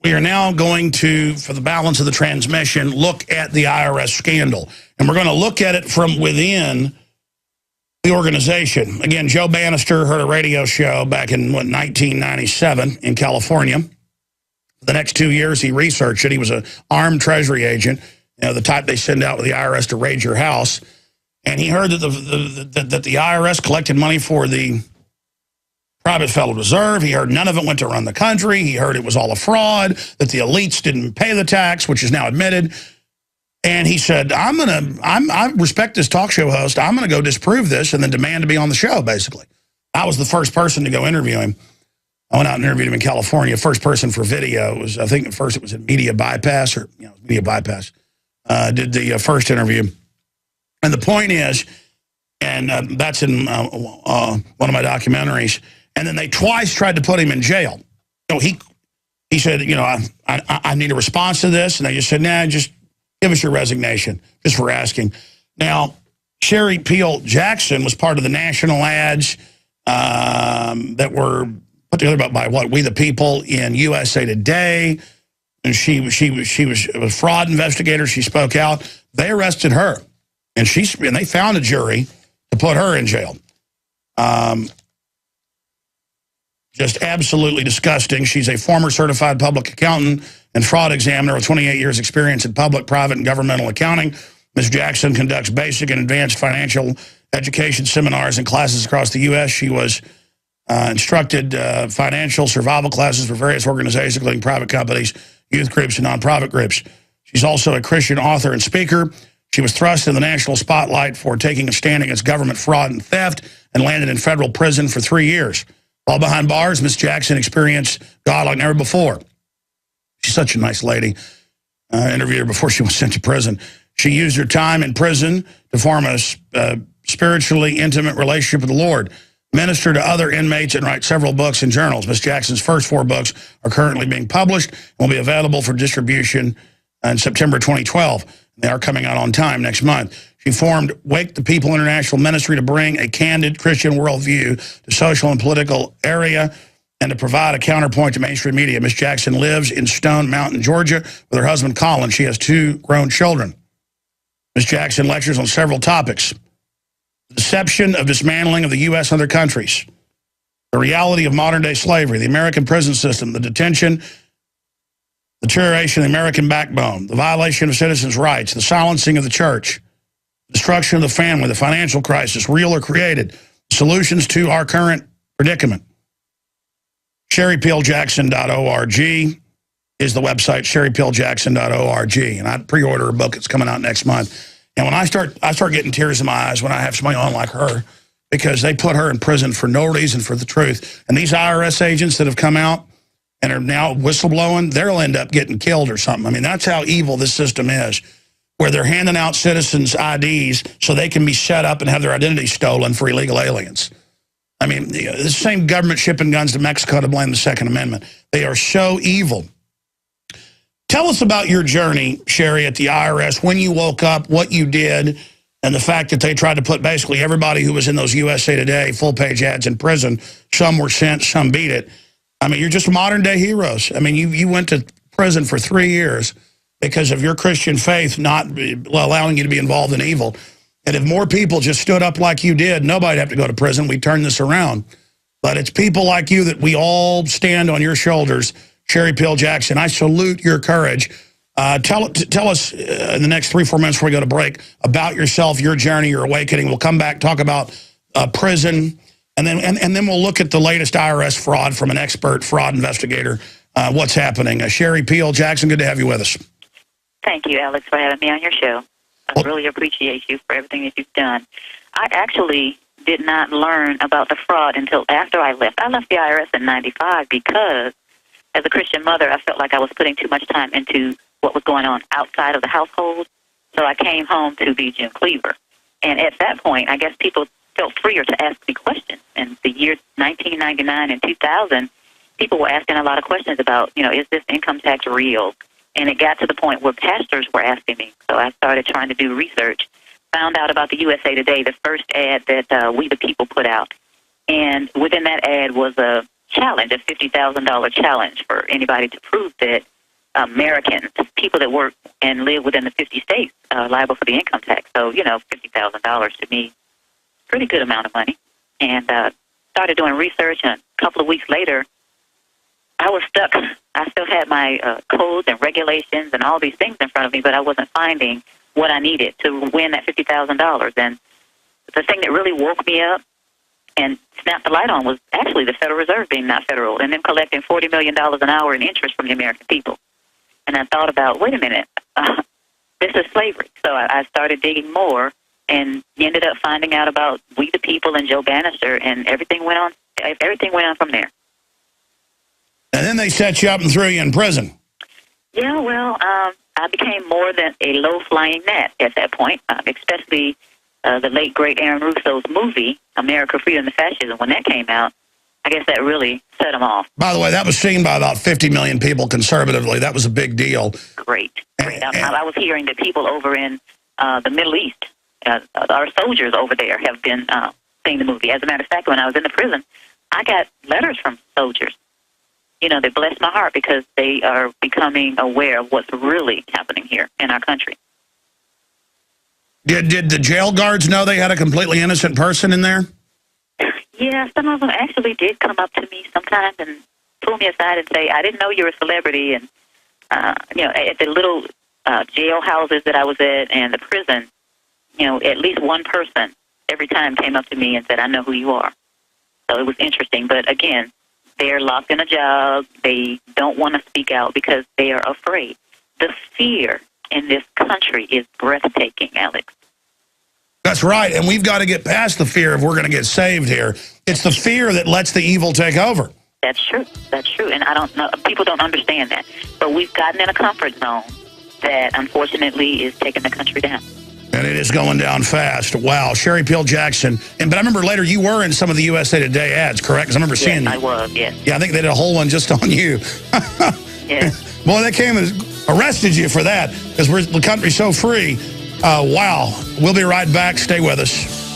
We are now going to, for the balance of the transmission, look at the IRS scandal. And we're going to look at it from within the organization. Again, Joe Bannister heard a radio show back in, 1997 in California. The next 2 years, he researched it. He was an armed Treasury agent, the type they send out with the IRS to raid your house. And he heard that the IRS collected money for the private Federal Reserve. He heard none of it went to run the country. He heard it was all a fraud, that the elites didn't pay the tax, which is now admitted. And he said, I respect this talk show host. I'm going to go disprove this and then demand to be on the show, basically. I was the first person to go interview him. I went out and interviewed him in California. First person for video. It was, I think at first it was in Media Bypass, Media Bypass. Did the first interview. And the point is, and that's in one of my documentaries, and then they twice tried to put him in jail. He said, I need a response to this. And they just said, nah, just give us your resignation, just for asking. Now, Sherry Peel Jackson was part of the national ads that were put together by We the People in USA Today. And she was a fraud investigator. She spoke out. They arrested her. And they found a jury to put her in jail. Just absolutely disgusting. She's a former certified public accountant and fraud examiner with 28 years experience in public, private, and governmental accounting. Ms. Jackson conducts basic and advanced financial education seminars and classes across the U.S. She was instructed financial survival classes for various organizations, including private companies, youth groups, and nonprofit groups. She's also a Christian author and speaker. She was thrust in the national spotlight for taking a stand against government fraud and theft and landed in federal prison for 3 years. While behind bars, Ms. Jackson experienced God like never before. She's such a nice lady. Interviewed her before she was sent to prison. She used her time in prison to form a spiritually intimate relationship with the Lord, minister to other inmates, and write several books and journals. Ms. Jackson's first 4 books are currently being published and will be available for distribution in September 2012. They are coming out on time next month. She formed Wake the People International Ministry to bring a candid Christian worldview to social and political area and to provide a counterpoint to mainstream media. Ms. Jackson lives in Stone Mountain, Georgia, with her husband, Colin. She has 2 grown children. Ms. Jackson lectures on several topics: the deception of dismantling of the U.S. and other countries, the reality of modern-day slavery, the American prison system, the detention, deterioration of the American backbone, the violation of citizens' rights, the silencing of the church, destruction of the family, the financial crisis, real or created, solutions to our current predicament. SherryPeelJackson.org is the website, SherryPeelJackson.org. And I pre-order a book. It's coming out next month. And when I start getting tears in my eyes when I have somebody on like her, because they put her in prison for no reason, for the truth. And these IRS agents that have come out and are now whistleblowing, they'll end up getting killed or something. I mean, that's how evil this system is, where they're handing out citizens' IDs so they can be set up and have their identity stolen for illegal aliens. I mean, the same government shipping guns to Mexico to blame the Second Amendment. They are so evil. Tell us about your journey, Sherry, at the IRS, when you woke up, what you did, and the fact that they tried to put basically everybody who was in those USA Today full-page ads in prison. Some were sent, some beat it. I mean, you're just modern-day heroes. I mean, you went to prison for 3 years because of your Christian faith not allowing you to be involved in evil. And if more people just stood up like you did, nobody'd have to go to prison. We'd turn this around. But it's people like you that we all stand on your shoulders. Sherry Peel Jackson, I salute your courage. Tell us in the next 3-4 minutes before we go to break about yourself, your journey, your awakening. We'll come back, talk about prison, and then we'll look at the latest IRS fraud from an expert fraud investigator. What's happening? Sherry Peel Jackson, good to have you with us. Thank you, Alex, for having me on your show. I really appreciate you for everything that you've done. I actually did not learn about the fraud until after I left. I left the IRS in '95 because, as a Christian mother, I felt like I was putting too much time into what was going on outside of the household. So I came home to be Jim Cleaver. And at that point, I guess people felt freer to ask me questions. In the years 1999 and 2000, people were asking a lot of questions about, is this income tax real? And it got to the point where pastors were asking me. So I started trying to do research, found out about the USA Today, the first ad that We the People put out. And within that ad was a challenge, a $50,000 challenge for anybody to prove that Americans, people that work and live within the 50 states, are liable for the income tax. So, $50,000 to me, pretty good amount of money. And started doing research, and a couple of weeks later, I was stuck. I still had my codes and regulations and all these things in front of me, but I wasn't finding what I needed to win that $50,000. And the thing that really woke me up and snapped the light on was actually the Federal Reserve being not federal and them collecting $40 million an hour in interest from the American people. And I thought about, wait a minute, this is slavery. So I started digging more and ended up finding out about We the People and Joe Bannister, and everything went on from there. And then they set you up and threw you in prison. Yeah, well, I became more than a low-flying gnat at that point, especially the late, great Aaron Russo's movie, America, Freedom, and Fascism. When that came out, I guess that really set them off. By the way, that was seen by about 50 million people conservatively. That was a big deal. Great. I was hearing that people over in the Middle East, our soldiers over there, have been seeing the movie. As a matter of fact, when I was in the prison, I got letters from soldiers. They blessed my heart because they are becoming aware of what's really happening here in our country. Did the jail guards know they had a completely innocent person in there? Yeah, some of them actually did come up to me sometimes and pull me aside and say, I didn't know you were a celebrity. And, at the little jail houses that I was at and the prison, at least one person every time came up to me and said, I know who you are. So it was interesting. But again, they're locked in a job. They don't want to speak out because they are afraid. The fear in this country is breathtaking, Alex. That's right, and we've got to get past the fear of we're going to get saved here. It's the fear that lets the evil take over. That's true. That's true, and I don't know. People don't understand that. But we've gotten in a comfort zone that, unfortunately, is taking the country down. And it is going down fast. Wow, Sherry Peel Jackson. But I remember later you were in some of the USA Today ads, correct? Because I remember seeing you. Yes, I was, yes. Yeah, I think they did a whole one just on you. Yes. Boy, they came and arrested you for that because the country's so free. Wow. We'll be right back. Stay with us.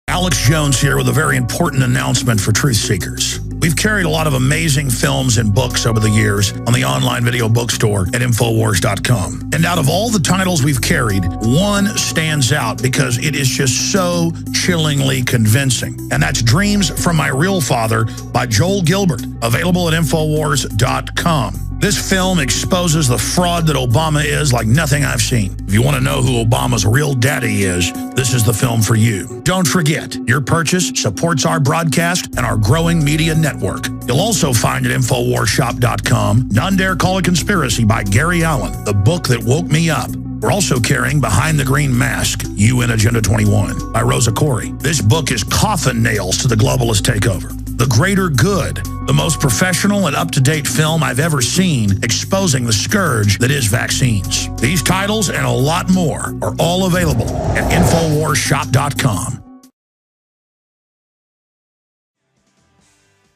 Alex Jones here with a very important announcement for truth seekers. We've carried a lot of amazing films and books over the years on the online video bookstore at Infowars.com. And out of all the titles we've carried, one stands out because it is just so chillingly convincing. And that's Dreams from My Real Father by Joel Gilbert, available at Infowars.com. This film exposes the fraud that Obama is like nothing I've seen. If you want to know who Obama's real daddy is, this is the film for you. Don't forget, your purchase supports our broadcast and our growing media network. You'll also find at InfoWarsShop.com, None Dare Call a Conspiracy by Gary Allen, the book that woke me up. We're also carrying Behind the Green Mask, You in Agenda 21 by Rosa Corey. This book is coffin nails to the globalist takeover. The Greater Good, the most professional and up-to-date film I've ever seen exposing the scourge that is vaccines. These titles and a lot more are all available at InfoWarsShop.com.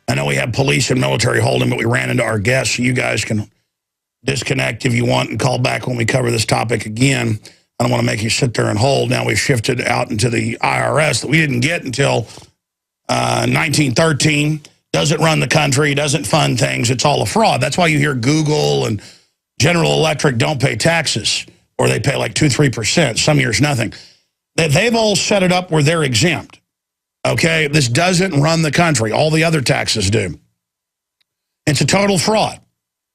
I know we have police and military holding, but we ran into our guests, so you guys can disconnect if you want and call back when we cover this topic again. I don't want to make you sit there and hold. Now we've shifted out into the IRS that we didn't get until 1913, doesn't run the country, doesn't fund things. It's all a fraud. That's why you hear Google and General Electric don't pay taxes, or they pay like 2-3%, some years nothing. They've all set it up where they're exempt. Okay, this doesn't run the country. All the other taxes do. It's a total fraud,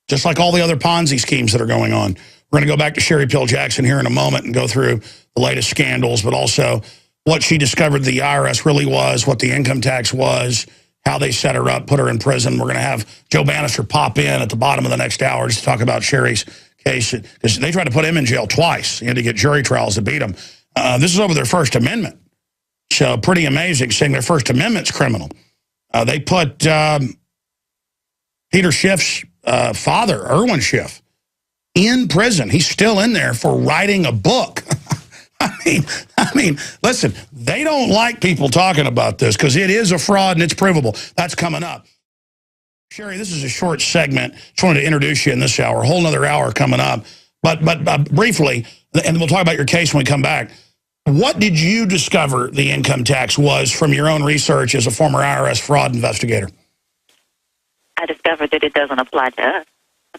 just like all the other Ponzi schemes that are going on. We're going to go back to Sherry Peel Jackson here in a moment and go through the latest scandals, but also what she discovered the IRS really was, what the income tax was, how they set her up, put her in prison. We're going to have Joe Bannister pop in at the bottom of the next hour just to talk about Sherry's case, because they tried to put him in jail twice. He had to get jury trials to beat him. This is over their First Amendment. So pretty amazing, saying their First Amendment's criminal. They put Peter Schiff's father, Erwin Schiff, in prison. He's still in there for writing a book. I mean, listen, they don't like people talking about this because it is a fraud and it's provable. That's coming up. Sherry, this is a short segment. Just wanted to introduce you in this hour. A whole nother hour coming up. But briefly, and we'll talk about your case when we come back. What did you discover the income tax was from your own research as a former IRS fraud investigator? I discovered that it doesn't apply to us.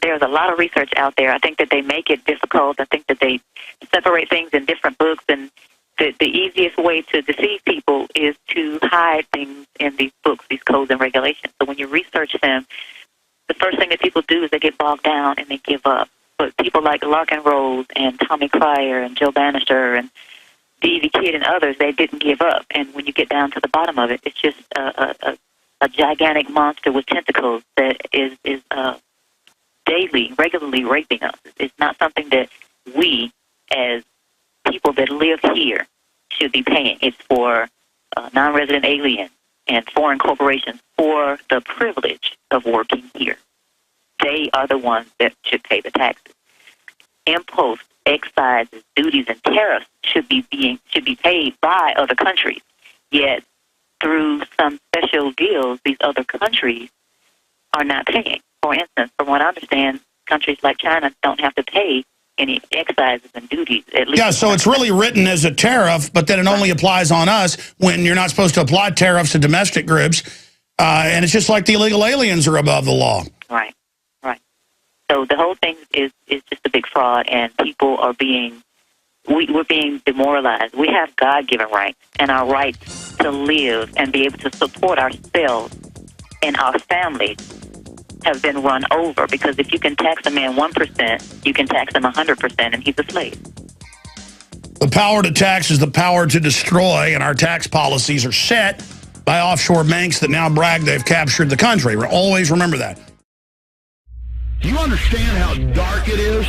There's a lot of research out there. I think that they make it difficult. I think that they separate things in different books, and the easiest way to deceive people is to hide things in these books, these codes and regulations. So when you research them, the first thing that people do is they get bogged down and they give up. But people like Larkin Rose and Tommy Cryer and Joe Bannister and D.V. Kidd and others, they didn't give up. And when you get down to the bottom of it, it's just a gigantic monster with tentacles that is daily, regularly raping us. It's not something that we, as people that live here, should be paying. It's for non-resident aliens and foreign corporations for the privilege of working here. They are the ones that should pay the taxes. Imposts, excises, duties, and tariffs should be paid by other countries. Yet, through some special deals, these other countries are not paying. For instance, from what I understand, countries like China don't have to pay any excises and duties. At least so it's really written as a tariff, but then it only applies on us when you're not supposed to apply tariffs to domestic groups. And it's just like the illegal aliens are above the law. Right. So the whole thing is just a big fraud, and people are we're being demoralized. We have God-given rights, and our rights to live and be able to support ourselves and our families have been run over, because if you can tax a man 1%, you can tax him 100%, and he's a slave. The power to tax is the power to destroy, and our tax policies are set by offshore banks that now brag they've captured the country. Always remember that. Do you understand how dark it is?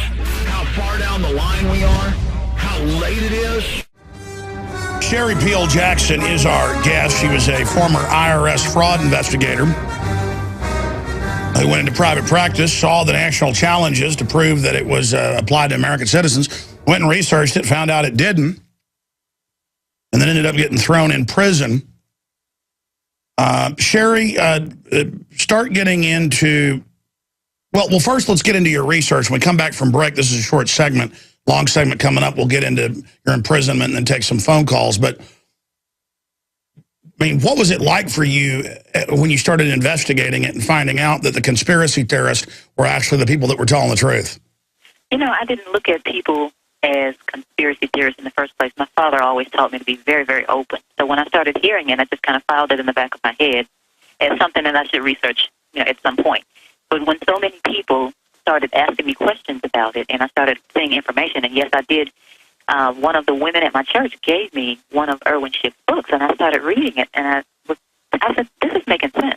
How far down the line we are? How late it is? Sherry Peel Jackson is our guest. She was a former IRS fraud investigator who went into private practice, saw the national challenges to prove that it was applied to American citizens, went and researched it, found out it didn't, and then ended up getting thrown in prison. Sherry, start getting into... Well, first, let's get into your research. When we come back from break, this is a short segment. Long segment coming up. We'll get into your imprisonment and then take some phone calls. But, I mean, what was it like for you when you started investigating it and finding out that the conspiracy theorists were actually the people that were telling the truth? You know, I didn't look at people as conspiracy theorists in the first place. My father always taught me to be very, very open. So when I started hearing it, I just kind of filed it in the back of my head as something that I should research, at some point. But when so many people started asking me questions about it, and I started seeing information, and yes, I did. One of the women at my church gave me one of Erwin Schiff's books, and I started reading it, and I said, this is making sense.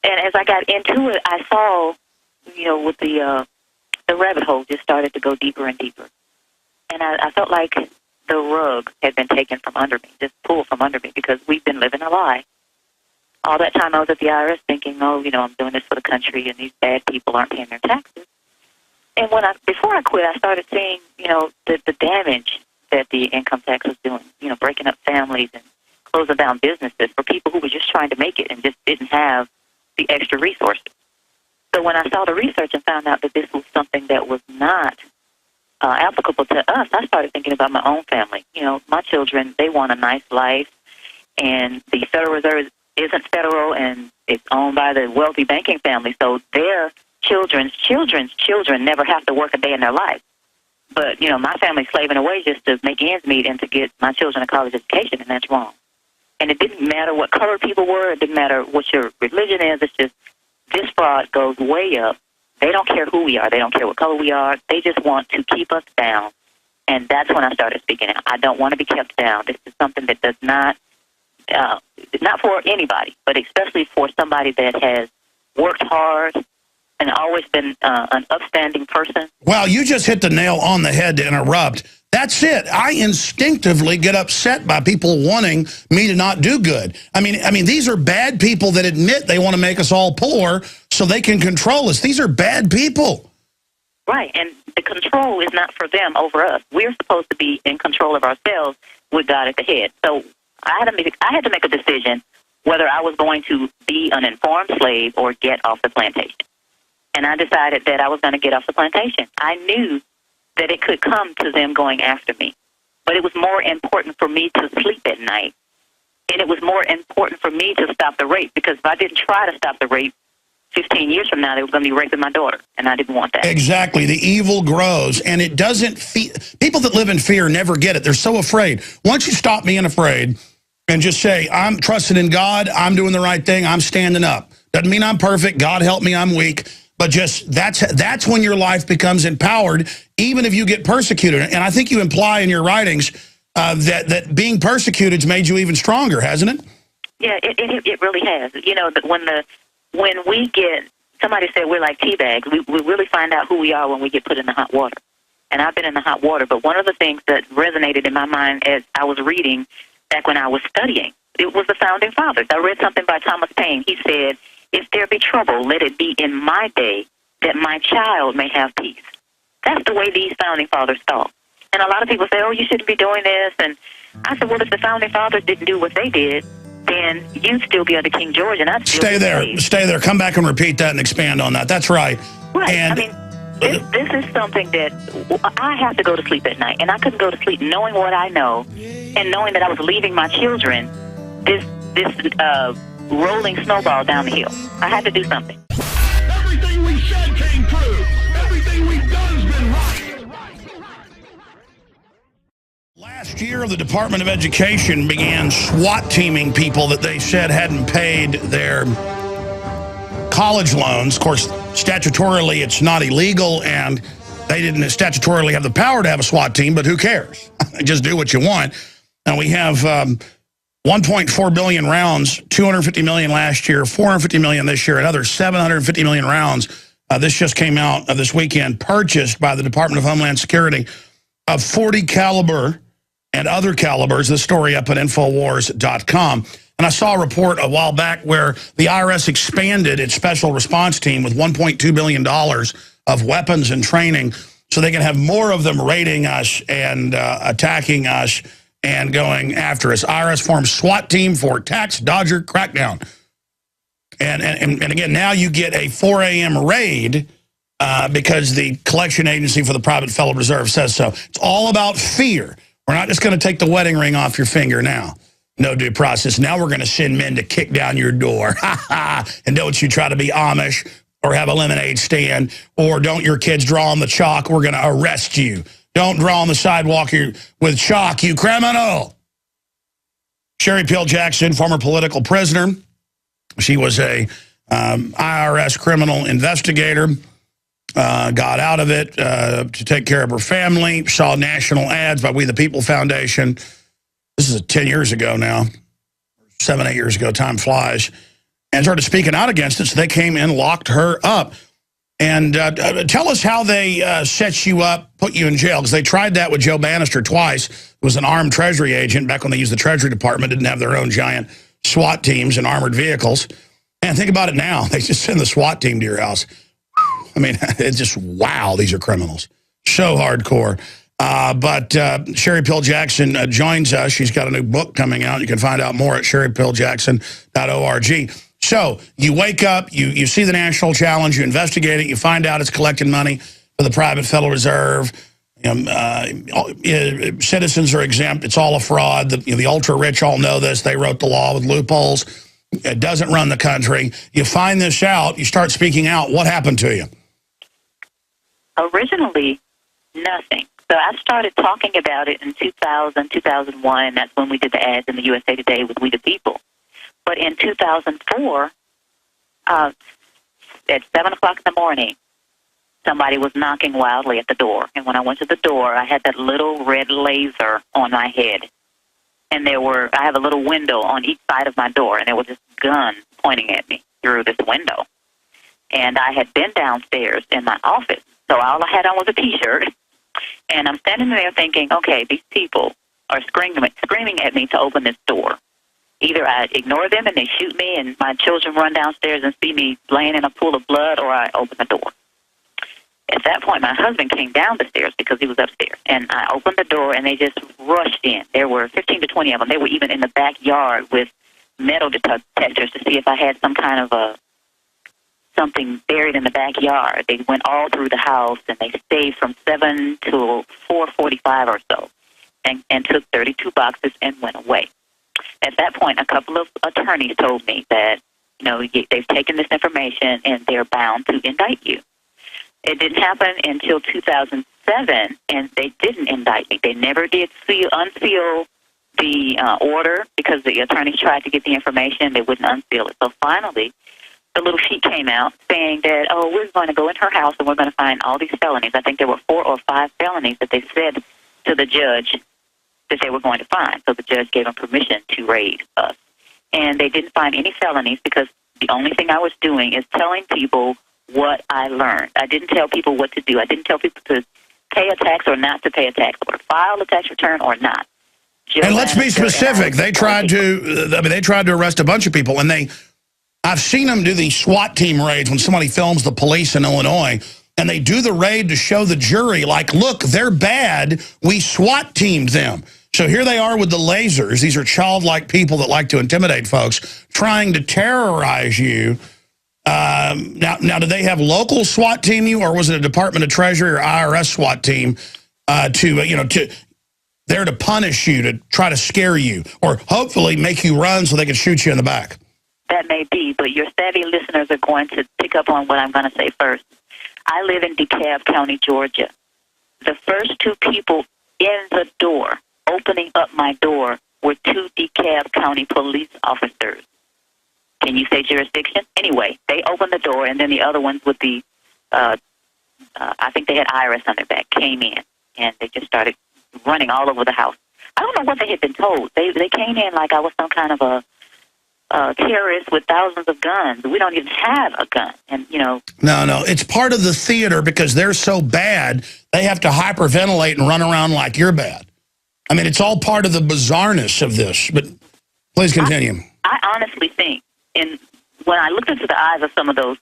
And as I got into it, I saw, with the rabbit hole just started to go deeper and deeper. And I felt like the rug had been taken from under me, just pulled from under me, because we've been living a lie. All that time I was at the IRS thinking, I'm doing this for the country, and these bad people aren't paying their taxes. And before I quit, I started seeing, the damage that the income tax was doing, breaking up families and closing down businesses for people who were just trying to make it and just didn't have the extra resources. So when I saw the research and found out that this was something that was not applicable to us, I started thinking about my own family. My children, they want a nice life, and the Federal Reserve isn't federal, and it's owned by the wealthy banking family, so their children's children never have to work a day in their life. But, my family's slaving away just to make ends meet and to get my children a college education, and that's wrong. And it didn't matter what color people were. It didn't matter what your religion is. It's just this fraud goes way up. They don't care who we are. They don't care what color we are. They just want to keep us down, and that's when I started speaking out. I don't want to be kept down. This is something that does not... not for anybody, but especially for somebody that has worked hard and always been an upstanding person. Wow, you just hit the nail on the head to interrupt. That's it. I instinctively get upset by people wanting me to not do good. I mean, these are bad people that admit they want to make us all poor so they can control us. These are bad people. Right, and the control is not for them over us. We're supposed to be in control of ourselves with God at the head. So I had to make a decision whether I was going to be an informed slave or get off the plantation. And I decided that I was going to get off the plantation. I knew that it could come to them going after me. But it was more important for me to sleep at night. And it was more important for me to stop the rape, because if I didn't try to stop the rape, 15 years from now, they were going to be raping my daughter, and I didn't want that. Exactly. The evil grows, and it doesn't people that live in fear never get it. They're so afraid. Once you stop being afraid and just say, I'm trusting in God, I'm doing the right thing, I'm standing up. Doesn't mean I'm perfect. God help me, I'm weak. But just that's when your life becomes empowered, even if you get persecuted. And I think you imply in your writings that being persecuted's made you even stronger, hasn't it? Yeah, it really has. You know, when we get, somebody said we're like tea bags, we really find out who we are when we get put in the hot water. And I've been in the hot water, but one of the things that resonated in my mind as I was reading back when I was studying, it was the Founding Fathers. I read something by Thomas Paine. He said, if there be trouble, let it be in my day, that my child may have peace. That's the way these Founding Fathers thought. And a lot of people say, oh, you shouldn't be doing this. And I said, well, if the Founding Fathers didn't do what they did, then you'd still be under King George, and I'd still stay there. Stay there. Come back and repeat that and expand on that. That's right. Right. And I mean, this is something that I have to go to sleep at night, and I couldn't go to sleep knowing what I know, and knowing that I was leaving my children this rolling snowball down the hill. I had to do something. Everything we said came true. Everything we've done's been right. Last year, the Department of Education began SWAT teaming people that they said hadn't paid their college loans. Of course, statutorily, it's not illegal, and they didn't statutorily have the power to have a SWAT team, but who cares? Just do what you want. And we have 1.4 billion rounds, 250 million last year, 450 million this year, another 750 million rounds. This just came out this weekend, purchased by the Department of Homeland Security of 40 caliber and other calibers. This story up at Infowars.com. And I saw a report a while back where the IRS expanded its special response team with $1.2 billion of weapons and training so they can have more of them raiding us and attacking us and going after us. IRS forms SWAT team for tax dodger crackdown. And again, now you get a 4 a.m. raid because the collection agency for the private Federal Reserve says so. It's all about fear. We're not just going to take the wedding ring off your finger now. No due process. Now we're going to send men to kick down your door. And don't you try to be Amish or have a lemonade stand, or don't your kids draw on the chalk. We're going to arrest you. Don't draw on the sidewalk with chalk, you criminal. Sherry Peel Jackson, former political prisoner. She was a IRS criminal investigator. Got out of it to take care of her family, saw national ads by We the People Foundation. This is 10 years ago now, 7, 8 years ago, time flies, and started speaking out against it, so they came and locked her up. And tell us how they set you up, put you in jail, because they tried that with Joe Bannister twice. It was an armed Treasury agent back when they used the Treasury Department, didn't have their own giant SWAT teams and armored vehicles. And think about it now. They just send the SWAT team to your house. I mean, it's just, wow, these are criminals. So hardcore. But Sherry Peel Jackson joins us. She's got a new book coming out. You can find out more at sherrypeeljackson.org. So you wake up, you see the national challenge, you investigate it, you find out it's collecting money for the private Federal Reserve. Citizens are exempt. It's all a fraud. The ultra-rich all know this. They wrote the law with loopholes. It doesn't run the country. You find this out. You start speaking out. What happened to you? Originally, nothing. So I started talking about it in 2000, 2001. That's when we did the ads in the USA Today with We the People. But in 2004, at 7 o'clock in the morning, somebody was knocking wildly at the door. And when I went to the door, I had that little red laser on my head. And I have a little window on each side of my door, and there was this gun pointing at me through this window. And I had been downstairs in my office, so all I had on was a T-shirt. And I'm standing there thinking, okay, these people are screaming at me to open this door. Either I ignore them and they shoot me and my children run downstairs and see me laying in a pool of blood, or I open the door. At that point, my husband came down the stairs because he was upstairs. And I opened the door, and they just rushed in. There were 15 to 20 of them. They were even in the backyard with metal detectors to see if I had some kind of something buried in the backyard. They went all through the house, and they stayed from 7 to 4:45 or so. and took 32 boxes and went away. At that point, a couple of attorneys told me that, they've taken this information and they're bound to indict you. It didn't happen until 2007, and they didn't indict me. They never did unseal the order because the attorneys tried to get the information. They wouldn't unseal it. So finally, the little sheet came out saying that, we're going to go in her house and we're going to find all these felonies. I think there were 4 or 5 felonies that they said to the judge that they were going to find. So the judge gave them permission to raid us. And they didn't find any felonies because the only thing I was doing is telling people what I learned. I didn't tell people what to do. I didn't tell people to pay a tax or not to pay a tax, or file a tax return or not. And let's be specific. They tried to arrest a bunch of people, and I've seen them do these SWAT team raids when somebody films the police in Illinois, and they do the raid to show the jury, like, look, they're bad. We SWAT teamed them. So here they are with the lasers. These are childlike people that like to intimidate folks, trying to terrorize you. Now, do they have local SWAT team you, or was it a Department of Treasury or IRS SWAT team there to punish you, to try to scare you, or hopefully make you run so they can shoot you in the back? That may be, but your savvy listeners are going to pick up on what I'm going to say first. I live in DeKalb County, Georgia. The first 2 people in the door, opening up my door, were 2 DeKalb County police officers. Can you say jurisdiction? Anyway, they opened the door, and then the other ones with the, I think they had IRS on their back, came in, and they just started running all over the house. I don't know what they had been told. They came in like I was some kind of a terrorist with thousands of guns. We don't even have a gun, and No, it's part of the theater because they're so bad, they have to hyperventilate and run around like you're bad. I mean, it's all part of the bizarreness of this, but please continue. I honestly think, when I looked into the eyes of some of those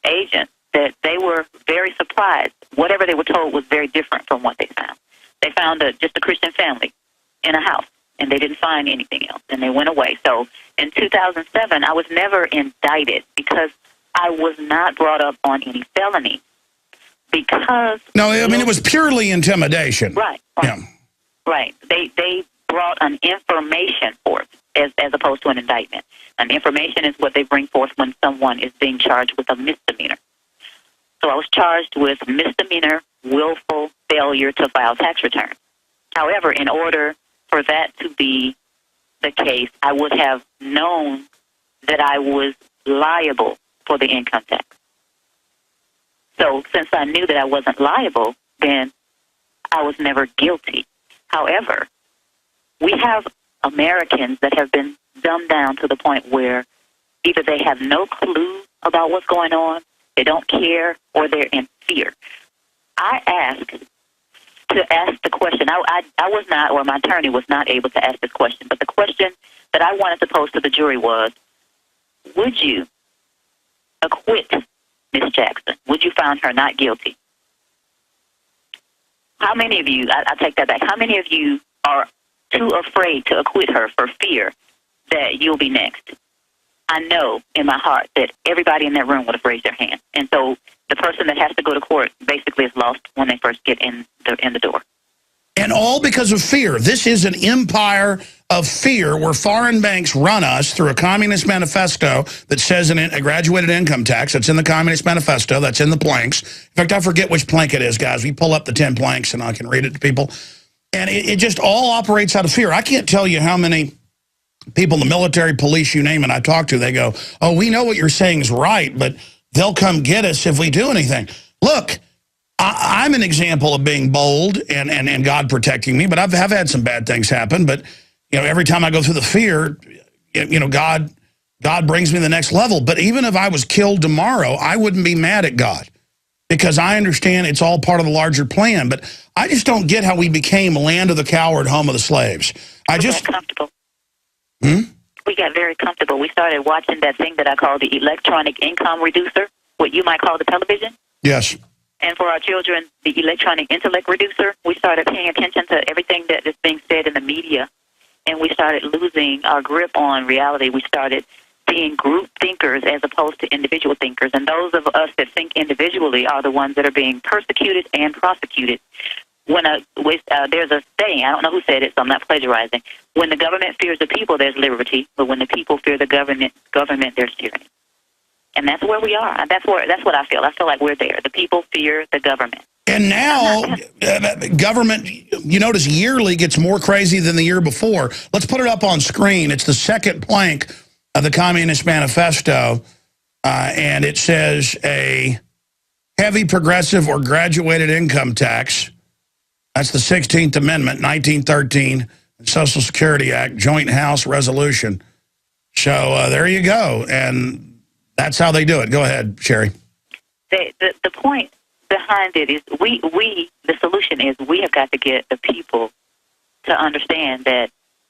agents, that they were very surprised. Whatever they were told was very different from what they found. They found just a Christian family in a house, and they didn't find anything else, and they went away. So in 2007, I was never indicted because I was not brought up on any felony. Because no, I mean, it was purely intimidation. Right. Yeah. Right. They brought an information forth as opposed to an indictment. An information is what they bring forth when someone is being charged with a misdemeanor. So I was charged with misdemeanor, willful failure to file tax return. However, in order for that to be the case, I would have known that I was liable for the income tax. So since I knew that I wasn't liable, then I was never guilty. However, we have Americans that have been dumbed down to the point where either they have no clue about what's going on, they don't care, or they're in fear. I asked the question. I was not, or my attorney was not able to ask this question, but the question that I wanted to pose to the jury was, would you acquit Ms. Jackson? Would you find her not guilty? How many of you, I take that back, how many of you are too afraid to acquit her for fear that you'll be next? I know in my heart that everybody in that room would have raised their hand. And so the person that has to go to court basically is lost when they first get in the door. And all because of fear. This is an empire of fear where foreign banks run us through a communist manifesto that says a graduated income tax. That's in the communist manifesto. That's in the planks. In fact, I forget which plank it is, guys. We pull up the 10 planks and I can read it to people. And it just all operates out of fear. I can't tell you how many people, the military, police, you name it, I talk to, they go, oh, we know what you're saying is right, but they'll come get us if we do anything. Look, I'm an example of being bold and God protecting me, but I've had some bad things happen. But, every time I go through the fear, God brings me to the next level. But even if I was killed tomorrow, I wouldn't be mad at God because I understand it's all part of the larger plan. But I just don't get how we became land of the coward, home of the slaves. We got comfortable. We got very comfortable. We started watching that thing that I call the electronic income reducer, what you might call the television. Yes. And for our children, the electronic intellect reducer. We started paying attention to everything that is being said in the media, and we started losing our grip on reality. We started seeing group thinkers as opposed to individual thinkers, and those of us that think individually are the ones that are being persecuted and prosecuted. there's a saying, I don't know who said it, so I'm not plagiarizing. When the government fears the people, there's liberty, but when the people fear the government, there's tyranny. And that's where we are. That's what I feel. I feel like we're there. The people fear the government. And now, government, you notice, yearly gets more crazy than the year before. Let's put it up on screen. It's the second plank of the Communist Manifesto, and it says a heavy progressive or graduated income tax. That's the 16th Amendment, 1913, Social Security Act, Joint House Resolution. So there you go, and that's how they do it. Go ahead, Sherry. The point behind it is the solution is we have got to get the people to understand that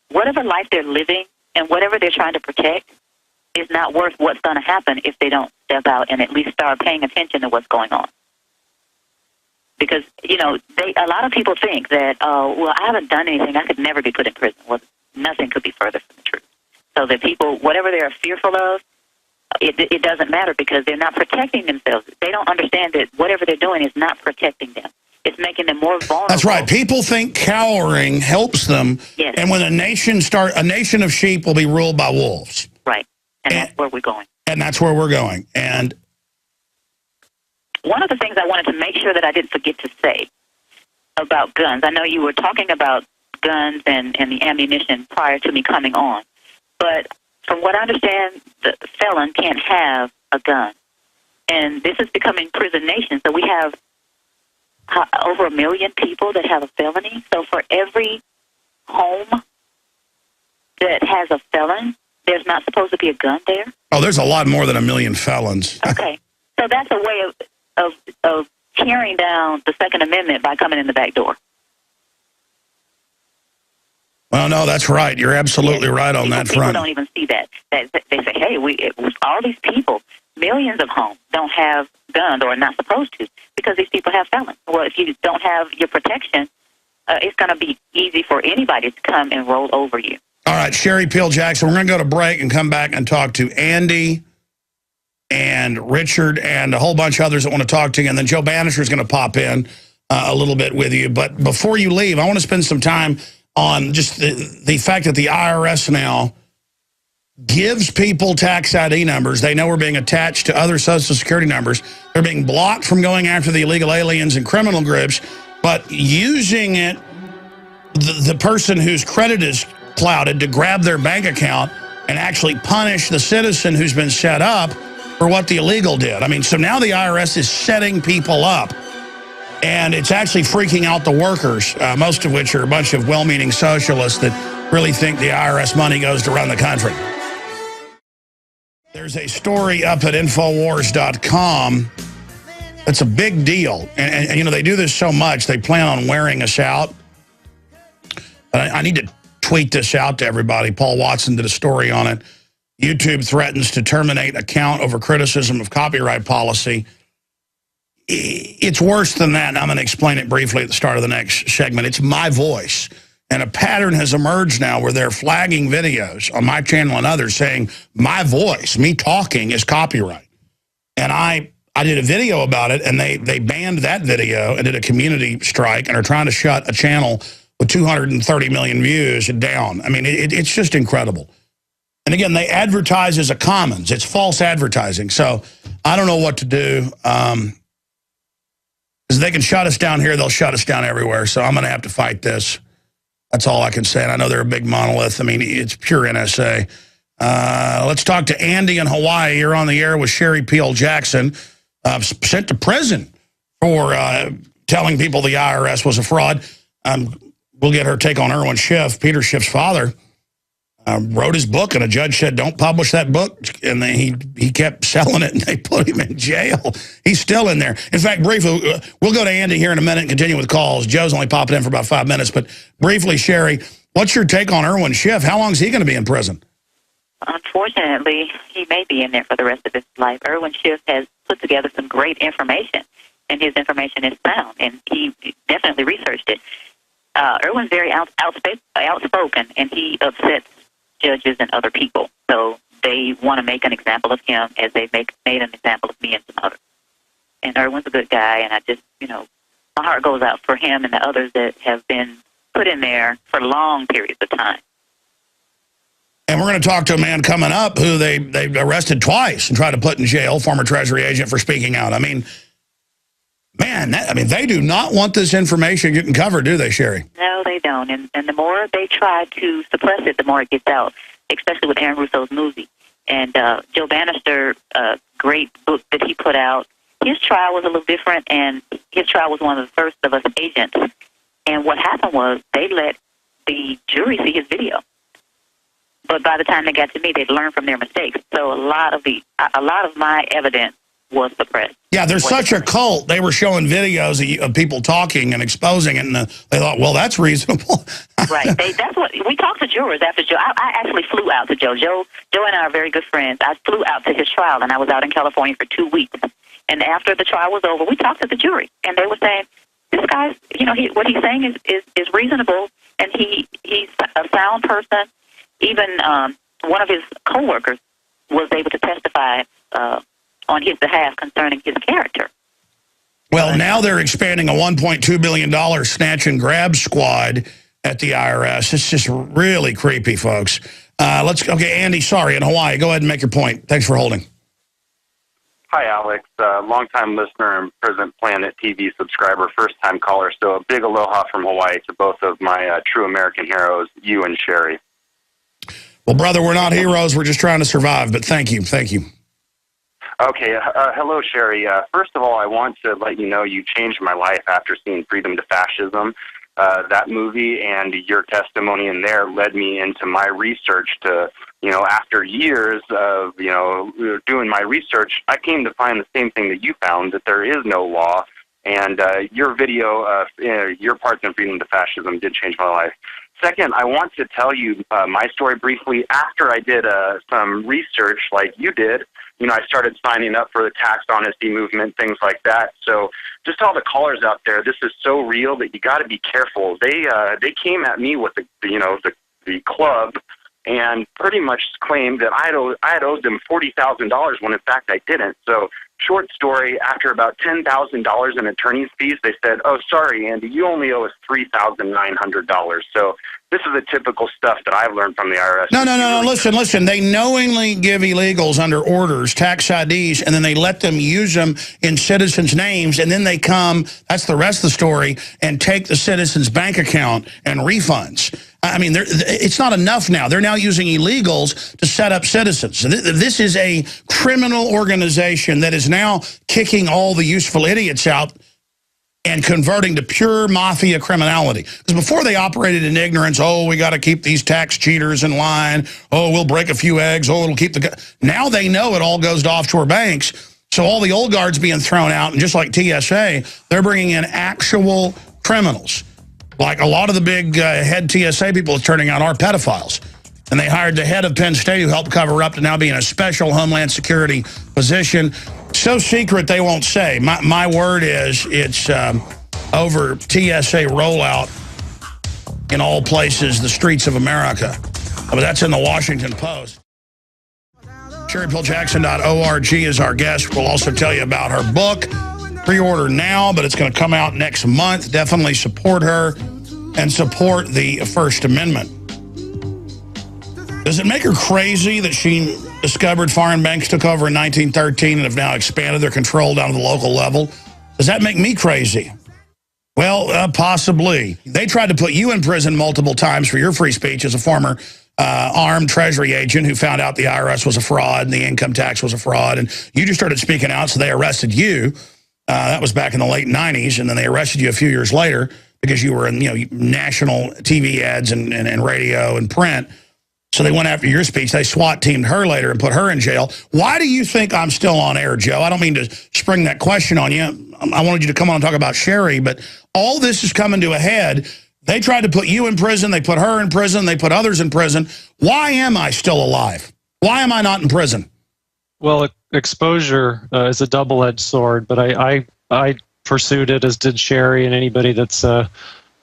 whatever life they're living and whatever they're trying to protect is not worth what's going to happen if they don't step out and at least start paying attention to what's going on. Because, a lot of people think that, I haven't done anything. I could never be put in prison. Well, nothing could be further from the truth. So that people, whatever they're fearful of, it doesn't matter because they're not protecting themselves. They don't understand that whatever they're doing is not protecting them. It's making them more vulnerable. That's right. People think cowering helps them. Yes. And when a nation of sheep will be ruled by wolves. Right. And that's where we're going. And that's where we're going. And one of the things I wanted to make sure that I didn't forget to say about guns, I know you were talking about guns and the ammunition prior to me coming on, but from what I understand, the felon can't have a gun. And this is becoming prison nation, so we have over 1 million people that have a felony. So for every home that has a felon, there's not supposed to be a gun there? Oh, there's a lot more than 1 million felons. Okay. So that's a way of tearing down the Second Amendment by coming in the back door. Well, no, that's right. You're absolutely right on that front. People don't even see that. They say, hey, all these people, millions of homes don't have guns or are not supposed to because these people have felons. Well, if you don't have your protection, it's going to be easy for anybody to come and roll over you. All right, Sherry Peel Jackson, we're going to go to break and come back and talk to Andy and Richard and a whole bunch of others that want to talk to you. And then Joe Bannister is going to pop in a little bit with you. But before you leave, I want to spend some time on just the fact that the IRS now gives people tax ID numbers. They know we're being attached to other Social Security numbers. They're being blocked from going after the illegal aliens and criminal groups, but using it, the person whose credit is clouded to grab their bank account and actually punish the citizen who's been set up for what the illegal did. I mean, so now the IRS is setting people up. And it's actually freaking out the workers, most of which are a bunch of well-meaning socialists that really think the IRS money goes to run the country. There's a story up at Infowars.com that's a big deal. And they do this so much, they plan on wearing us out. But I need to tweet this out to everybody. Paul Watson did a story on it. YouTube threatens to terminate account over criticism of copyright policy. It's worse than that, and I'm going to explain it briefly at the start of the next segment. It's my voice, and a pattern has emerged now where they're flagging videos on my channel and others saying my voice, me talking, is copyright. And I did a video about it, and they banned that video and did a community strike and are trying to shut a channel with 230 million views down. I mean, it's just incredible. And again, they advertise as a commons. It's false advertising. So I don't know what to do. Because they can shut us down here, they'll shut us down everywhere. So I'm going to have to fight this. That's all I can say. And I know they're a big monolith. I mean, it's pure NSA. Let's talk to Andy in Hawaii. You're on the air with Sherry Peel Jackson, sent to prison for telling people the IRS was a fraud. We'll get her take on Irwin Schiff. Peter Schiff's father wrote his book, and a judge said, don't publish that book. And then he kept selling it, and they put him in jail. He's still in there. In fact, briefly, we'll go to Andy here in a minute and continue with calls. Joe's only popping in for about 5 minutes. But briefly, Sherry, what's your take on Irwin Schiff? How long is he going to be in prison? Unfortunately, he may be in there for the rest of his life. Irwin Schiff has put together some great information, and his information is sound, and he definitely researched it. Irwin's very outspoken, and he upsets judges and other people. So they want to make an example of him as they made an example of me and some others. And Irwin's a good guy, and I just, my heart goes out for him and the others that have been put in there for long periods of time. And we're going to talk to a man coming up who they arrested twice and tried to put in jail, former Treasury agent, for speaking out. I mean, man, they do not want this information getting covered, do they, Sherry? No, they don't. And the more they try to suppress it, the more it gets out, especially with Aaron Russo's movie. And Joe Bannister, great book that he put out, his trial was a little different, and his trial was one of the first of us agents. And what happened was they let the jury see his video. But by the time they got to me, they'd learned from their mistakes. So a lot of my evidence was suppressed. Yeah, there's such a cult. They were showing videos of people talking and exposing it, and they thought, well, that's reasonable. Right. That's what we talked to jurors after Joe. I actually flew out to Joe. Joe and I are very good friends. I flew out to his trial, and I was out in California for 2 weeks. And after the trial was over, we talked to the jury, and they were saying, this guy's, what he's saying is reasonable, and he's a sound person. Even one of his coworkers was able to testify on his behalf concerning his character. Well, now they're expanding a $1.2 billion snatch and grab squad at the IRS. It's just really creepy, folks. Okay, Andy, sorry, in Hawaii. Go ahead and make your point. Thanks for holding. Hi, Alex. Longtime listener and present Planet TV subscriber, first-time caller. So a big aloha from Hawaii to both of my true American heroes, you and Sherry. Well, brother, we're not heroes. We're just trying to survive, but thank you. Thank you. Okay. Hello, Sherry. First of all, I want to let you know you changed my life after seeing Freedom to Fascism. That movie and your testimony in there led me into my research to, after years of, doing my research, I came to find the same thing that you found, that there is no law. And your video, your parts in Freedom to Fascism did change my life. Second, I want to tell you my story briefly. After I did some research like you did, I started signing up for the tax honesty movement, things like that. So just all the callers out there, this is so real that you got to be careful. They came at me with the club and pretty much claimed that I had owed them $40,000 when in fact I didn't. So short story, after about $10,000 in attorney's fees, they said, "Oh, sorry, Andy, you only owe us $3,900. So this is the typical stuff that I've learned from the IRS. No. Listen. They knowingly give illegals under orders tax IDs, and then they let them use them in citizens' names, and then they come, that's the rest of the story, and take the citizen's bank account and refunds. I mean, it's not enough now. They're now using illegals to set up citizens. So this is a criminal organization that is now kicking all the useful idiots out and converting to pure mafia criminality. Because before they operated in ignorance, oh, we got to keep these tax cheaters in line. Oh, we'll break a few eggs. Oh, it'll keep the... Now they know it all goes to offshore banks. So all the old guards being thrown out, and just like TSA, they're bringing in actual criminals. Like a lot of the big head TSA people it's turning out are pedophiles. And they hired the head of Penn State who helped cover up to now be in a special Homeland Security position. So secret they won't say. My word is it's over TSA rollout in all places, the streets of America. But that's in the Washington Post. SherryPillJackson.org is our guest. We'll also tell you about her book. Pre-order now, but it's going to come out next month. Definitely support her and support the First Amendment. Does it make her crazy that she discovered foreign banks took over in 1913 and have now expanded their control down to the local level? Does that make me crazy? Well, possibly. They tried to put you in prison multiple times for your free speech as a former armed Treasury agent who found out the IRS was a fraud and the income tax was a fraud. And you just started speaking out, so they arrested you. That was back in the late 90s, and then they arrested you a few years later because you were in national TV ads and radio and print. So they went after your speech. They SWAT-teamed her later and put her in jail. Why do you think I'm still on air, Joe? I don't mean to spring that question on you. I wanted you to come on and talk about Sherry, but all this is coming to a head. They tried to put you in prison. They put her in prison. They put others in prison. Why am I still alive? Why am I not in prison? Well, exposure is a double-edged sword, but I pursued it, as did Sherry and anybody that's doing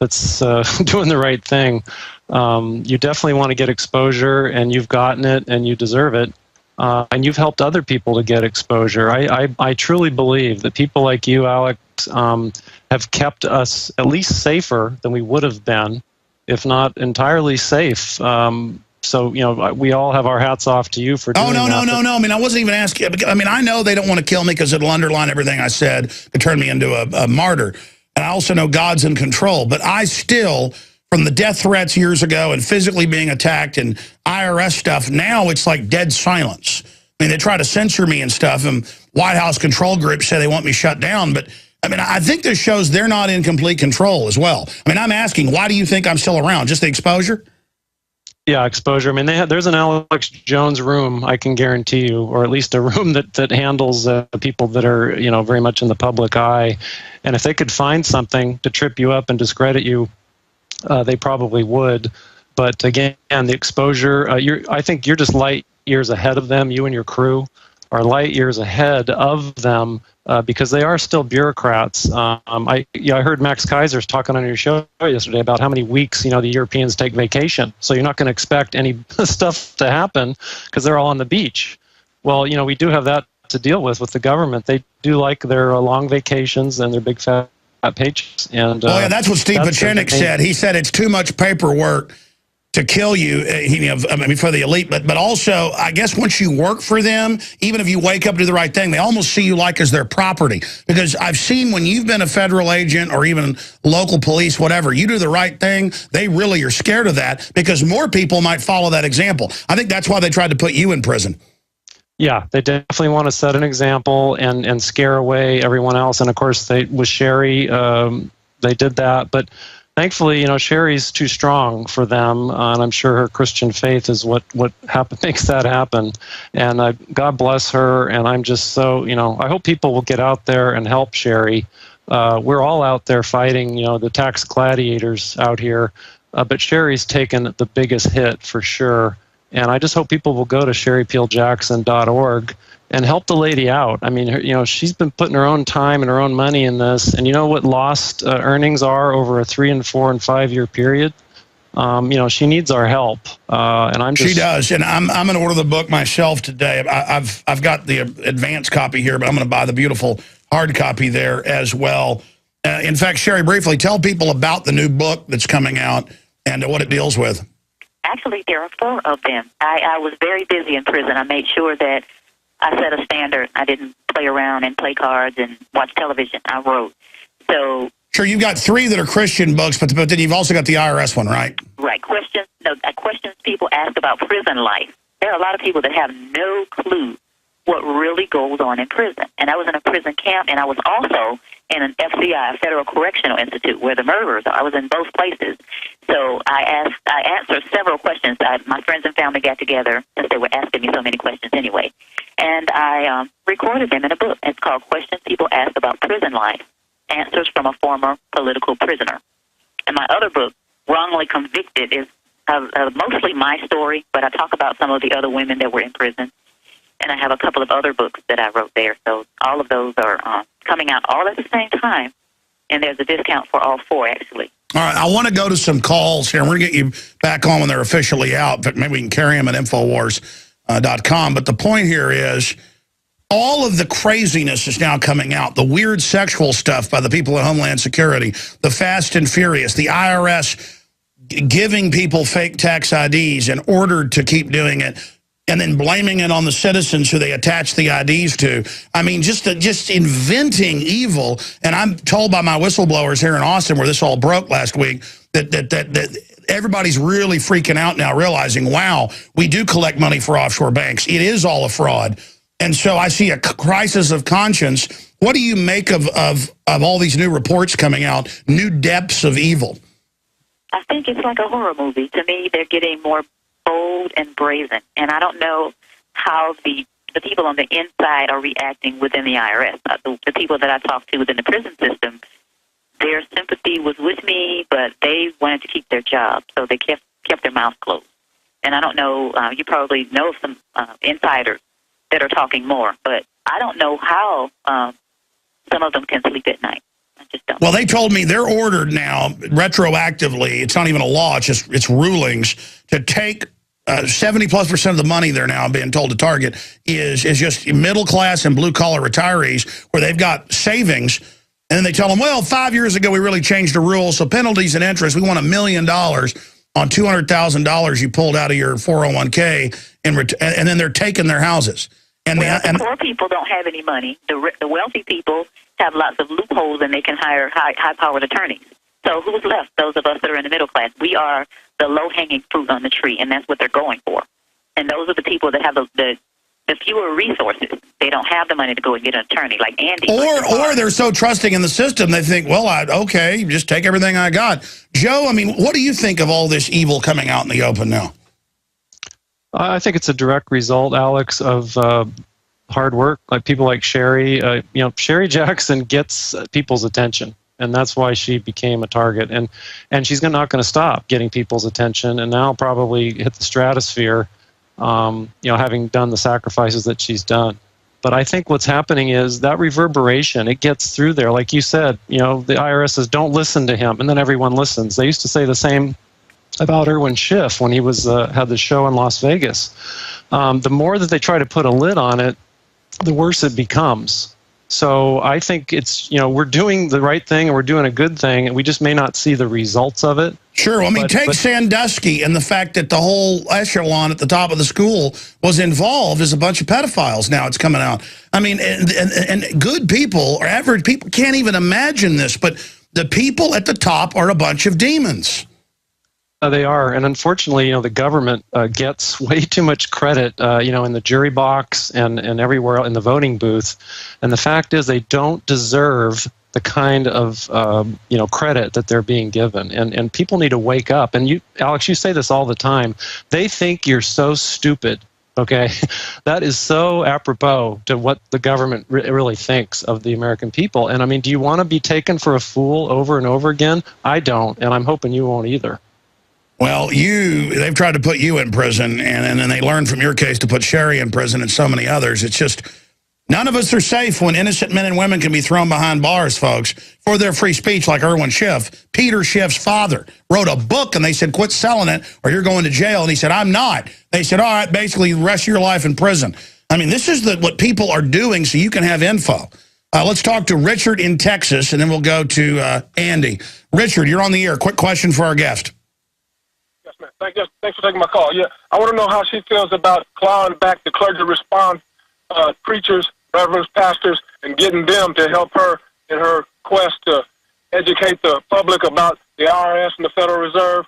the right thing. You definitely want to get exposure, and you've gotten it, and you deserve it. And you've helped other people to get exposure. I truly believe that people like you, Alec, have kept us at least safer than we would have been, if not entirely safe. So, we all have our hats off to you for doing that. Oh, no. I mean, I wasn't even asking. I mean, I know they don't want to kill me because it'll underline everything I said to turn me into a martyr. And I also know God's in control. But I still, from the death threats years ago and physically being attacked and IRS stuff, now it's like dead silence. I mean, they try to censor me and stuff, and White House control groups say they want me shut down. But, I mean, I think this shows they're not in complete control as well. I mean, I'm asking, why do you think I'm still around? Just the exposure? Yeah, exposure. I mean, there's an Alex Jones room, I can guarantee you, or at least a room that handles people that are, very much in the public eye. And if they could find something to trip you up and discredit you, they probably would. But again, the exposure, I think you're just light years ahead of them. You and your crew are light years ahead of them because they are still bureaucrats. I heard Max Kaiser's talking on your show yesterday about how many weeks, the Europeans take vacation. So you're not going to expect any stuff to happen because they're all on the beach. Well, we do have that to deal with the government. They do like their long vacations and their big fat paychecks. And yeah, that's what Steve Pachenik said. He said it's too much paperwork to kill you, for the elite, but also, I guess once you work for them, even if you wake up to do the right thing, they almost see you like as their property. Because I've seen when you've been a federal agent or even local police, whatever, you do the right thing, they really are scared of that because more people might follow that example. I think that's why they tried to put you in prison. Yeah, they definitely want to set an example and scare away everyone else. And of course, with Sherry, they did that, but thankfully, Sherry's too strong for them, and I'm sure her Christian faith is what makes that happen. And God bless her, and I'm just so, I hope people will get out there and help Sherry. We're all out there fighting, the tax gladiators out here, but Sherry's taken the biggest hit for sure. And I just hope people will go to sherrypeeljackson.org and help the lady out. I mean, she's been putting her own time and her own money in this. And you know what lost earnings are over a 3 and 4 and 5 year period? She needs our help. And she does. And I'm going to order the book myself today. I've got the advanced copy here, but I'm going to buy the beautiful hard copy there as well. In fact, Sherry, briefly tell people about the new book that's coming out and what it deals with. Actually, there are 4 of them. I was very busy in prison. I made sure that I set a standard. I didn't play around and play cards and watch television. I wrote. So sure, you've got 3 that are Christian books, but then you've also got the IRS one, right? Right. Questions people ask about prison life. There are a lot of people that have no clue what really goes on in prison. And I was in a prison camp, and I was also in an FCI, Federal Correctional Institute, where the murderers are. I was in both places. So I answered several questions. My friends and family got together, since they were asking me so many questions anyway. And I recorded them in a book. It's called Questions People Ask About Prison Life, Answers from a Former Political Prisoner. And my other book, Wrongly Convicted, is mostly my story, but I talk about some of the other women that were in prison. And I have a couple of other books that I wrote there. So all of those are coming out all at the same time. And there's a discount for all 4, actually. All right, I want to go to some calls here. We're going to get you back on when they're officially out, but maybe we can carry them at Infowars.com. But the point here is all of the craziness is now coming out. The weird sexual stuff by the people at Homeland Security, the Fast and Furious, the IRS giving people fake tax IDs and ordered to keep doing it, and then blaming it on the citizens who they attach the IDs to. I mean, just inventing evil. And I'm told by my whistleblowers here in Austin, where this all broke last week, that everybody's really freaking out now, realizing, wow, we do collect money for offshore banks. It is all a fraud. And so I see a crisis of conscience. What do you make of all these new reports coming out, new depths of evil? I think it's like a horror movie. To me, they're getting more bold and brazen, and I don't know how the people on the inside are reacting within the IRS. The people that I talked to within the prison system, their sympathy was with me, but they wanted to keep their job, so they kept their mouth closed. And I don't know, you probably know some insiders that are talking more, but I don't know how some of them can sleep at night. I just don't. Well, they told me they're ordered now, retroactively, it's not even a law, it's rulings, to take 70+% of the money they're now being told to target is just middle class and blue collar retirees, where they've got savings And then they tell them, well, 5 years ago, we really changed the rules. So penalties and interest, we want $1 million on $200,000 you pulled out of your 401k. And then they're taking their houses. And, the poor people don't have any money. The wealthy people have lots of loopholes, and they can hire high-powered attorneys. So who's left? Those of us that are in the middle class. We are the low-hanging fruit on the tree, and that's what they're going for. And those are the people that have the fewer resources. They don't have the money to go and get an attorney like Andy. Or they're so trusting in the system, they think, well, okay, just take everything I got. Joe, I mean, what do you think of all this evil coming out in the open now? I think it's a direct result, Alex, of hard work. Like people like Sherry. Sherry Jackson gets people's attention, and that's why she became a target. And she's not going to stop getting people's attention, and now probably hit the stratosphere. Having done the sacrifices that she's done. But I think what's happening is that reverberation, it gets through there. Like you said, the IRS says, don't listen to him, and then everyone listens. They used to say the same about Irwin Schiff when he was had the show in Las Vegas. The more that they try to put a lid on it, the worse it becomes. So I think it's, we're doing the right thing and we're doing a good thing, and we just may not see the results of it. Sure. I mean, take Sandusky and the fact that the whole echelon at the top of the school was involved as a bunch of pedophiles. Now it's coming out. I mean, and good people or average people can't even imagine this, but the people at the top are a bunch of demons. They are, and unfortunately, the government gets way too much credit, in the jury box and everywhere in the voting booth. And the fact is, they don't deserve the kind of credit that they're being given. And people need to wake up. And you, Alex, you say this all the time. They think you're so stupid. Okay, that is so apropos to what the government really thinks of the American people. And I mean, do you want to be taken for a fool over and over again? I don't, and I'm hoping you won't either. Well, they've tried to put you in prison, and then they learned from your case to put Sherry in prison and so many others. It's just, none of us are safe when innocent men and women can be thrown behind bars, folks, for their free speech, like Irwin Schiff. Peter Schiff's father wrote a book, and they said, quit selling it, or you're going to jail. And he said, I'm not. They said, all right, basically, the rest of your life in prison. I mean, this is what people are doing so you can have info. Let's talk to Richard in Texas, and then we'll go to Andy. Richard, you're on the air. Quick question for our guest. Thanks for taking my call. Yeah, I want to know how she feels about clawing back the clergy response preachers, reverends, pastors, and getting them to help her in her quest to educate the public about the IRS and the Federal Reserve.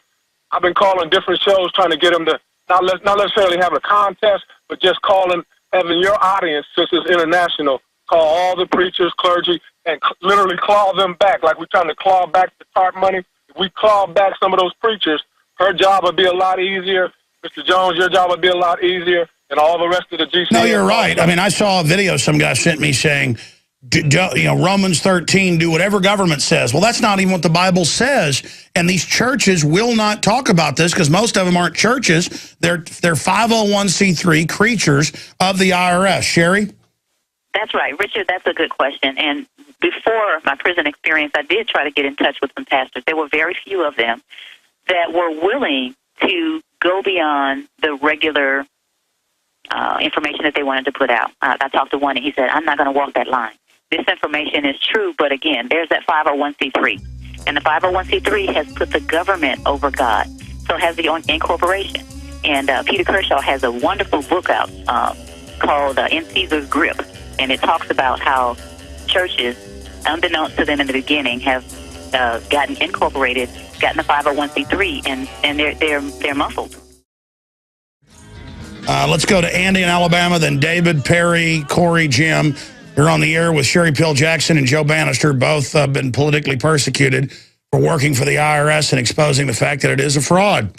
I've been calling different shows trying to get them to not necessarily have a contest, but just having your audience, since it's international, call all the preachers, clergy, and literally claw them back like we're trying to claw back the TARP money. If we claw back some of those preachers, her job would be a lot easier. Mr. Jones, your job would be a lot easier, and all the rest of the GC. No, you're right. I mean, I saw a video some guy sent me saying, Romans 13, do whatever government says. Well, that's not even what the Bible says. And these churches will not talk about this because most of them aren't churches. They're 501c3 creatures of the IRS. Sherry? That's right. Richard, that's a good question. And before my prison experience, I did try to get in touch with some pastors. There were very few of them that were willing to go beyond the regular information that they wanted to put out. I talked to one, and he said, I'm not going to walk that line. This information is true, but again, there's that 501c3. And the 501c3 has put the government over God. So has the incorporation. And Peter Kershaw has a wonderful book out called In Caesar's Grip. And it talks about how churches, unbeknownst to them in the beginning, have gotten incorporated, gotten the 501c3, and they're muffled. Let's go to Andy in Alabama, then David, Perry, Corey, Jim. You're on the air with Sherry Pill Jackson and Joe Bannister. Both been politically persecuted for working for the IRS and exposing the fact that it is a fraud.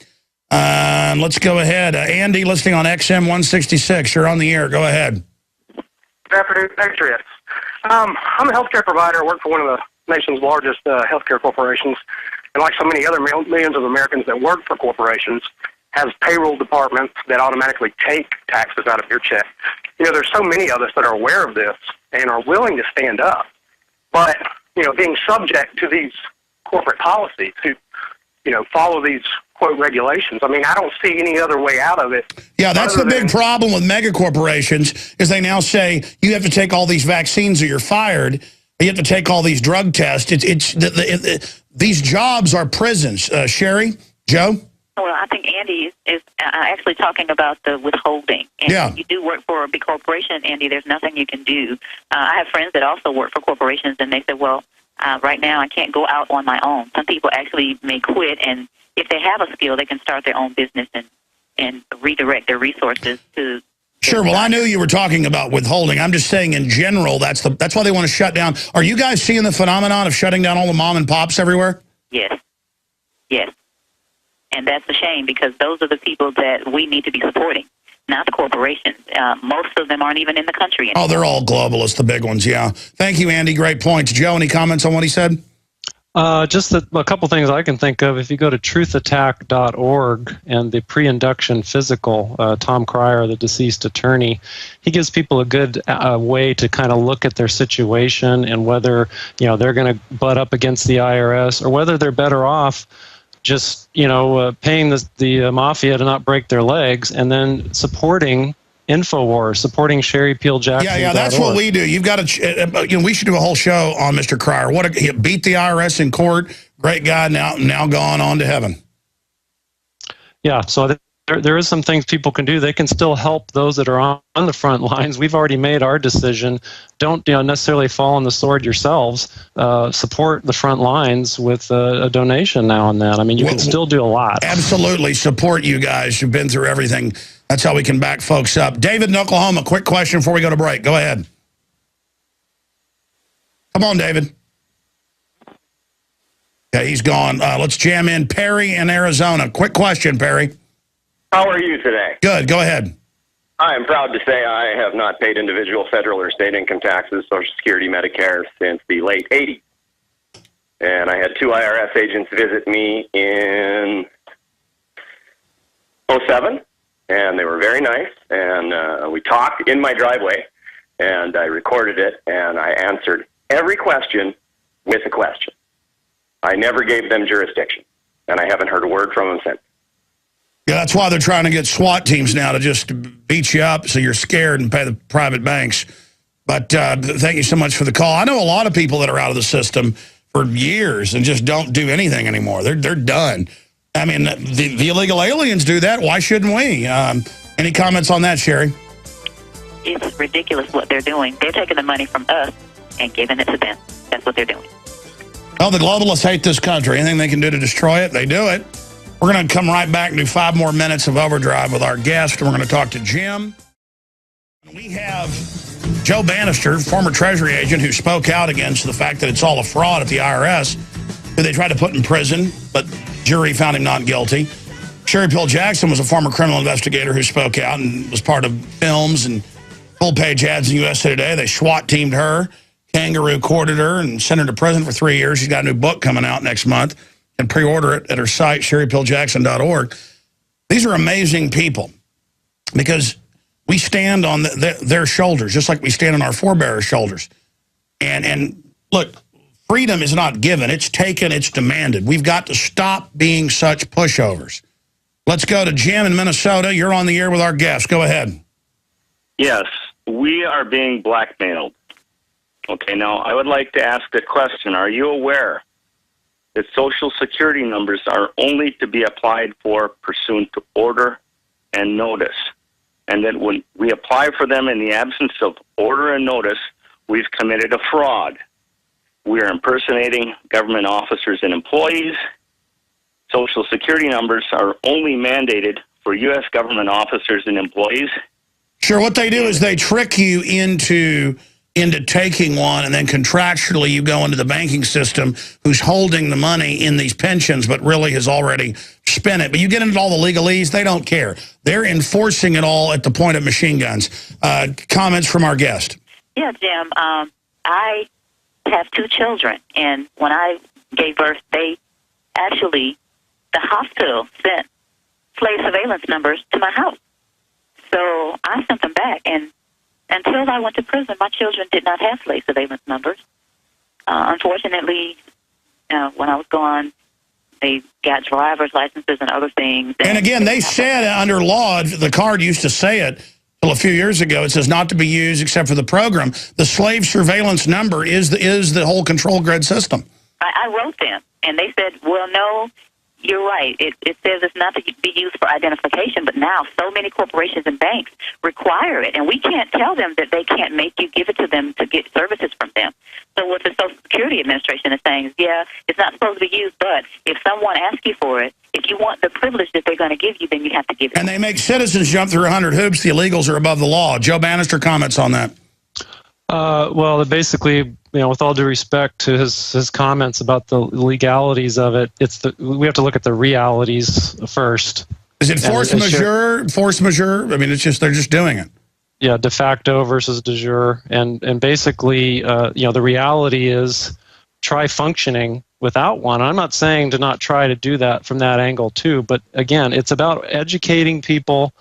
Let's go ahead. Andy, listening on XM 166. You're on the air. Go ahead. Good afternoon, Patriots. I'm a healthcare provider. I work for one of the nation's largest healthcare corporations. And like so many other millions of Americans that work for corporations, has payroll departments that automatically take taxes out of your check. There's so many of us that are aware of this and are willing to stand up. But, being subject to these corporate policies to, follow these, quote, regulations, I mean, I don't see any other way out of it. Yeah, that's the big problem with mega corporations is they now say you have to take all these vaccines or you're fired. You have to take all these drug tests. These jobs are prisons. Sherry, Joe? Well, I think Andy is actually talking about the withholding. And Yeah. you do work for a big corporation, Andy. There's nothing you can do. I have friends that also work for corporations, and they say, well, right now I can't go out on my own. Some people actually may quit, and if they have a skill, they can start their own business and redirect their resources to... Sure. Well, I knew you were talking about withholding. I'm just saying in general, that's why they want to shut down. Are you guys seeing the phenomenon of shutting down all the mom and pops everywhere? Yes. Yes. And that's a shame, because those are the people that we need to be supporting, not the corporations. Most of them aren't even in the country anymore. Oh, they're all globalists, the big ones, yeah. Thank you, Andy. Great points. Joe, any comments on what he said? Just a couple things I can think of. If you go to truthattack.org and the pre-induction physical, Tom Cryer, the deceased attorney, he gives people a good way to kind of look at their situation and whether they're going to butt up against the IRS or whether they're better off just paying the mafia to not break their legs and then supporting Infowars, supporting Sherry Peel Jackson. Yeah, that's what we do. You've got to, we should do a whole show on Mr. Cryer. He beat the IRS in court. Great guy, now gone on to heaven. Yeah, so there is some things people can do. They can still help those that are on the front lines. We've already made our decision. Don't necessarily fall on the sword yourselves. Support the front lines with a donation now and then. I mean, you can still do a lot. Absolutely support you guys who've been through everything. That's how we can back folks up. David in Oklahoma, quick question before we go to break. Go ahead. Come on, David. Okay, he's gone. Let's jam in Perry in Arizona. Quick question, Perry. How are you today? Good. Go ahead. I am proud to say I have not paid individual federal or state income taxes, Social Security, Medicare since the late 80s. And I had 2 IRS agents visit me in 2007. And they were very nice, and we talked in my driveway, and I recorded it, and I answered every question with a question. I never gave them jurisdiction, and I haven't heard a word from them since. Yeah, that's why they're trying to get SWAT teams now to just beat you up so you're scared and pay the private banks. But thank you so much for the call. I know a lot of people that are out of the system for years and just don't do anything anymore. They're done. I mean, the illegal aliens do that. Why shouldn't we? Any comments on that, Sherry? It's ridiculous what they're doing. They're taking the money from us and giving it to them. That's what they're doing. Well, the globalists hate this country. Anything they can do to destroy it, they do it. We're going to come right back and do 5 more minutes of Overdrive with our guest, and we're going to talk to Jim. We have Joe Bannister, former Treasury agent, who spoke out against the fact that it's all a fraud at the IRS, who they tried to put in prison, but jury found him not guilty. Sherry Peel Jackson was a former criminal investigator who spoke out and was part of films and full-page ads in USA Today. They SWAT-teamed her, kangaroo courted her, and sent her to prison for 3 years. She's got a new book coming out next month. And pre-order it at her site, sherrypeeljackson.org. These are amazing people because we stand on their shoulders, just like we stand on our forebearers' shoulders. And look, freedom is not given. It's taken. It's demanded. We've got to stop being such pushovers. Let's go to Jim in Minnesota. You're on the air with our guest. Go ahead. Yes, we are being blackmailed. Okay, now I would like to ask a question. Are you aware that Social Security numbers are only to be applied for pursuant to order and notice? And that when we apply for them in the absence of order and notice, we've committed a fraud. We are impersonating government officers and employees. Social Security numbers are only mandated for U.S. government officers and employees. Sure, what they do is they trick you into taking one, and then contractually you go into the banking system who's holding the money in these pensions but really has already spent it. But you get into all the legalese, they don't care. They're enforcing it all at the point of machine guns. Comments from our guest. Yeah, Jim, I have 2 children, and when I gave birth, the hospital sent slave surveillance numbers to my house. So I sent them back, and until I went to prison, my children did not have slave surveillance numbers. Unfortunately, when I was gone, they got driver's licenses and other things. And again, they said under law, the card used to say it, Well, a few years ago, it says not to be used except for the program. The slave surveillance number is the whole control grid system. I wrote them, and they said, well, no, you're right. It says it's not to be used for identification, but now so many corporations and banks require it, and we can't tell them that they can't make you give it to them to get services from them. So what the Social Security Administration is saying is, yeah, it's not supposed to be used, but if someone asks you for it, if you want the privilege that they're going to give you, then you have to give it. And they make citizens jump through 100 hoops. The illegals are above the law. Joe Bannister comments on that. Well, basically, with all due respect to his comments about the legalities of it, we have to look at the realities first. Is it force majeure? Force majeure? I mean, it's just they're just doing it. Yeah, de facto versus de jure, and basically, the reality is try functioning without one. I'm not saying to not try to do that from that angle too, but again, it's about educating people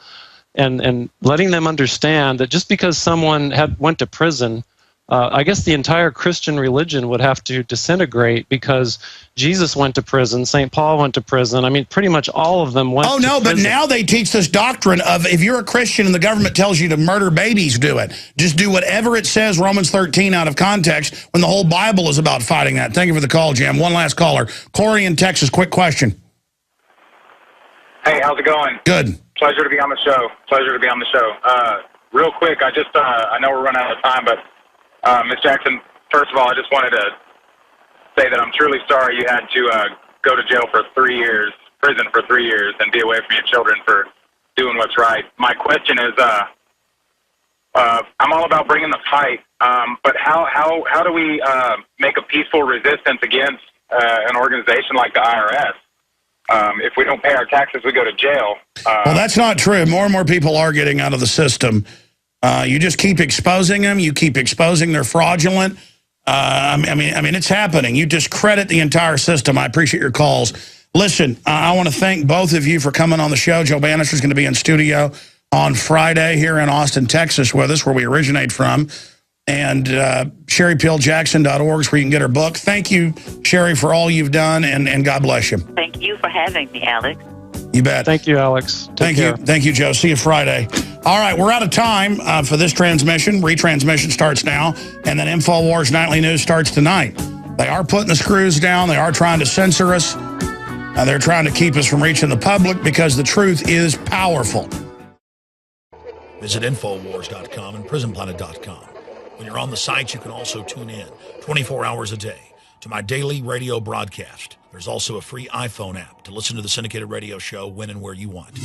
and letting them understand that just because someone went to prison, I guess the entire Christian religion would have to disintegrate because Jesus went to prison, St. Paul went to prison. I mean, pretty much all of them went to prison. Oh, no, but now they teach this doctrine of if you're a Christian and the government tells you to murder babies, do it. Just do whatever it says, Romans 13, out of context, when the whole Bible is about fighting that. Thank you for the call, Jim. One last caller. Corey in Texas, quick question. Hey, how's it going? Good. Pleasure to be on the show. Real quick, I know we're running out of time, but Ms. Jackson, first of all, I just wanted to say that I'm truly sorry you had to go to jail for 3 years, prison for 3 years, and be away from your children for doing what's right. My question is, I'm all about bringing the fight, but how do we make a peaceful resistance against an organization like the IRS? If we don't pay our taxes, we go to jail. Well, that's not true. More and more people are getting out of the system. You just keep exposing them. You keep exposing they're fraudulent. I mean, it's happening. You discredit the entire system. I appreciate your calls. Listen, I want to thank both of you for coming on the show. Joe Bannister is going to be in studio on Friday here in Austin, Texas with us, where we originate from. And SherryPeelJackson.org is where you can get her book. Thank you, Sherry, for all you've done, and God bless you. Thank you for having me, Alex. You bet. Thank you, Alex. Thank you. Thank you, Joe. See you Friday. All right, we're out of time for this transmission. Retransmission starts now, and then Infowars Nightly News starts tonight. They are putting the screws down. They are trying to censor us. They're trying to keep us from reaching the public because the truth is powerful. Visit Infowars.com and PrisonPlanet.com. When you're on the site, you can also tune in 24 hours a day to my daily radio broadcast. There's also a free iPhone app to listen to the syndicated radio show when and where you want.